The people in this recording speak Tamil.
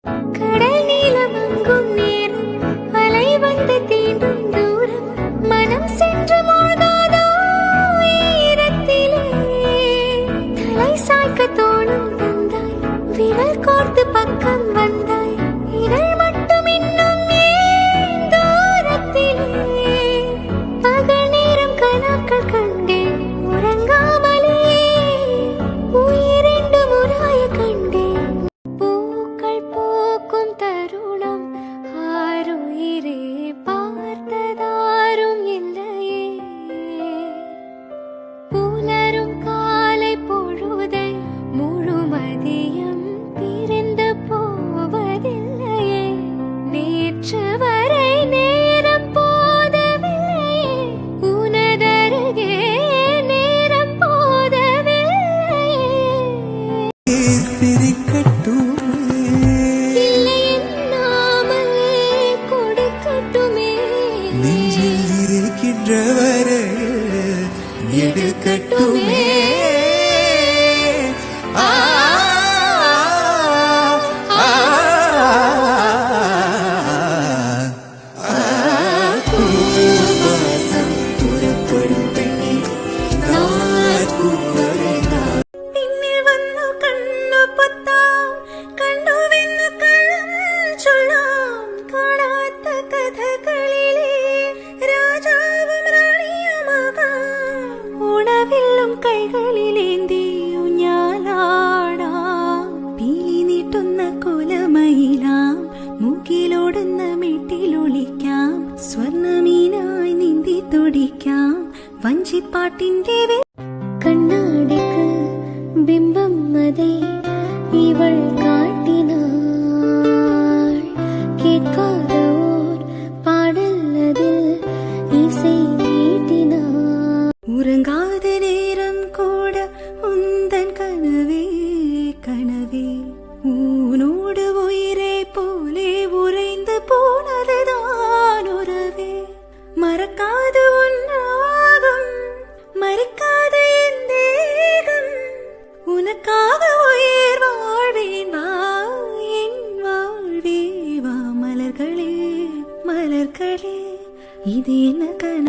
கடல் நீளமங்கும் நேரம் அலை வந்து தீண்டும் தூரம் மனம் சென்று மூழ்காதோ ஈரத்திலே தலை சாய்க்க தோணும் தந்தாய் விரல் கோர்த்து பக்கம் வந்தாய் இதழ் மட்டும் இன்னும் ஏன் தூரத்திலே பகல் நேரம் கனாக்கள் கண்டேன் உறங்காமலே உயிரெண்டு முறாய கண்டேன் பூக்கள் பூக்கும் தருணம் ஆருயிரே பார்த்ததாரும் இல்லையே புலரும் காலை பொழுதை முழுமதியம் பிரிந்து போவதில்லையே நேற்று வரை நேரம் போதவில்லையே உனதருகே நேரம் போதவில்லையே இல்லை என்னாமல் கொடுக்கட்டுமே நெஞ்சில் இருக்கின்ற வரை எடுக்கட்டுமே ஆ, ஆ, பூவாசம் புறப்படும் பெண்ணே நான் பூவரைதான் പിന്നിൽ വന്നു കണ്ണു പൊത്താം കണ്ണുവെന്നു കള്ളം ചൊല്ലാം കാണാത്ത കഥകളിലെ രാജാവും റാണിയുമാകാം ഉണവില്ലും കൈകളിലേന്തി ഊഞ്ഞാലാടാം പീലി നീട്ടുന്ന കുലമയിലാം മൂക്കിലോടുന്ന മെട്ടിലൊളിക്കാം സ്വർണ്ണമീനായി നീന്തി തുടിക്കാം വഞ്ചിപ്പാട്ടിന്റെ കണ്ണാടിക്ക് ബിംബം മതേ ഇവൾ കാട്ടിനാൾ കേட்காத ஓர் பாடல் அதில் இசை நீட்டினாள் உறங்காத நேரம் கூட உந்தன் கனவே கனவே ஊனோடு உயிரை போலே உறைந்து போனதுதான் உறவே மறக்காத உன்னாகம் மறிக்காத என் தேகம் உனக்காக உயிர் வாழ்வேன் வா என் வாழ்வே வா மலர்களே மலர்களே இது என்ன கன